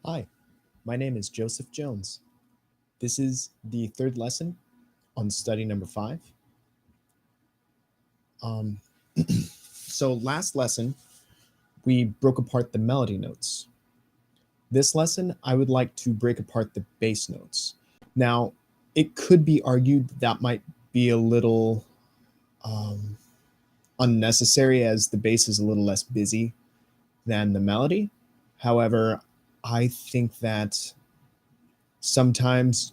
Hi, my name is Joseph Jones. This is the third lesson on study number 5. Um, so, last lesson, we broke apart the melody notes. This lesson, I would like to break apart the bass notes. Now, it could be argued that might be a little um, unnecessary as the bass is a little less busy than the melody. However, I think that sometimes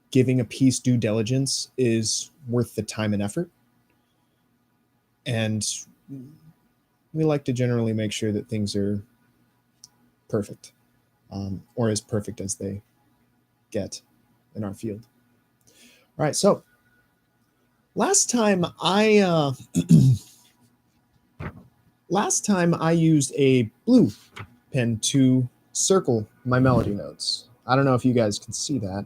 giving a piece due diligence is worth the time and effort. And we like to generally make sure that things are perfect, or as perfect as they get in our field. All right, so last time I used a blue pen to circle my melody notes. I don't know if you guys can see that,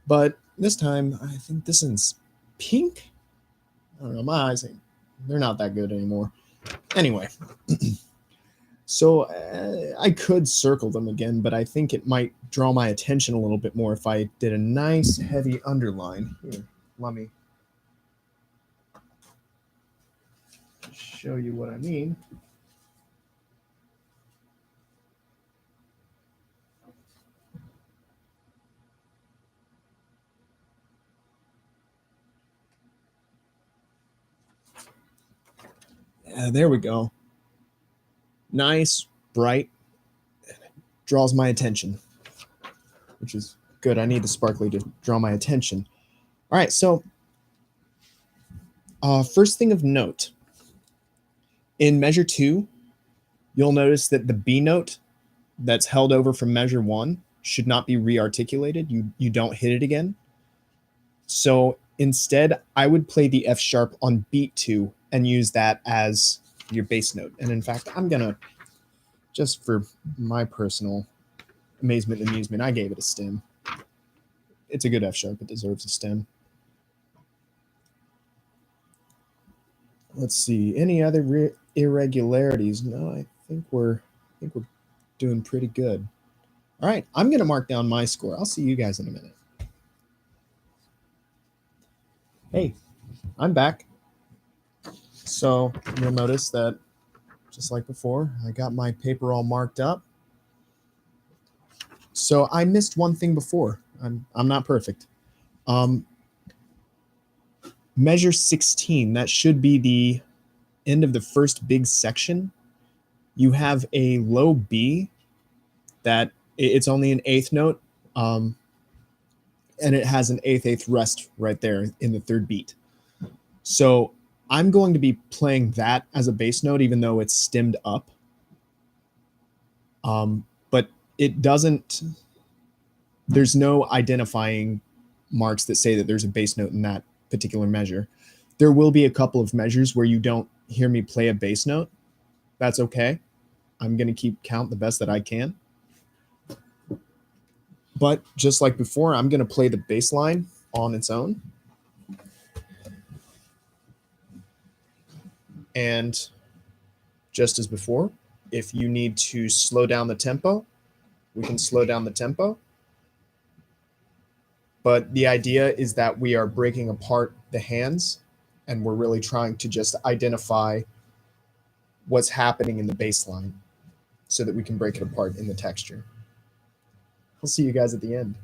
but this time I think this is pink. I don't know, my eyes, they're not that good anymore. Anyway, so I could circle them again, but I think it might draw my attention a little bit more if I did a nice heavy underline. Here, let me show you what I mean. There we go. Nice, bright, draws my attention, which is good. I need the sparkly to draw my attention. All right, so first thing of note, in measure 2, you'll notice that the B note that's held over from measure 1 should not be re-articulated. You don't hit it again. So instead, I would play the F sharp on beat 2 and use that as your bass note. And in fact, I'm gonna, just for my personal amazement and amusement, I gave it a stem. It's a good F sharp. It deserves a stem. Let's see. Any other irregularities? No, I think we're doing pretty good. All right, I'm gonna mark down my score. I'll see you guys in a minute. Hey, I'm back. So you'll notice that, just like before, I got my paper all marked up. So I missed one thing before. I'm not perfect. Measure 16, that should be the end of the first big section. You have a low B that it's only an eighth note, and it has an eighth rest right there in the third beat. So I'm going to be playing that as a bass note, even though it's stemmed up. But it doesn't, there's no identifying marks that say that there's a bass note in that particular measure. There will be a couple of measures where you don't hear me play a bass note. That's okay. I'm going to keep count the best that I can. But just like before, I'm going to play the bass line on its own. And just as before, if you need to slow down the tempo, we can slow down the tempo. But the idea is that we are breaking apart the hands and we're really trying to just identify what's happening in the bass line so that we can break it apart in the texture. I'll see you guys at the end.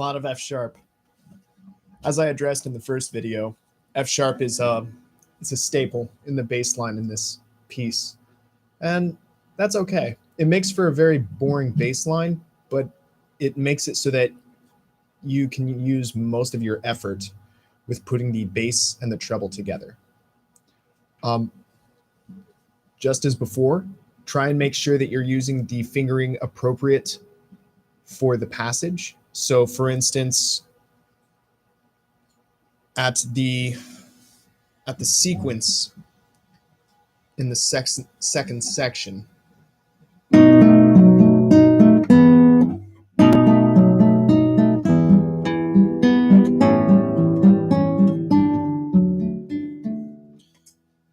lot of F sharp. As I addressed in the first video, F sharp is it's a staple in the bass line in this piece. And that's okay. It makes for a very boring bass line, but it makes it so that you can use most of your effort with putting the bass and the treble together. Just as before, try and make sure that you're using the fingering appropriate for the passage. So for instance, at the sequence in the second section,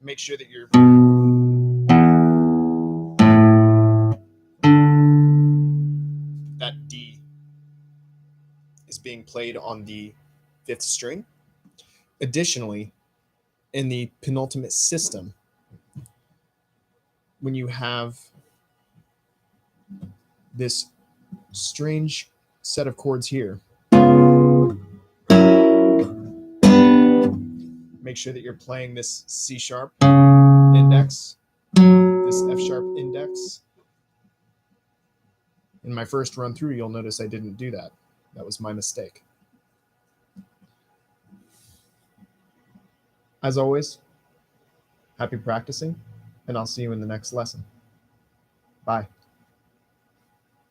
make sure that that D is being played on the fifth string. Additionally, in the penultimate system, when you have this strange set of chords here, make sure that you're playing this C sharp index, this F sharp index. In my first run through, you'll notice I didn't do that. That was my mistake. As always, happy practicing, and I'll see you in the next lesson. Bye.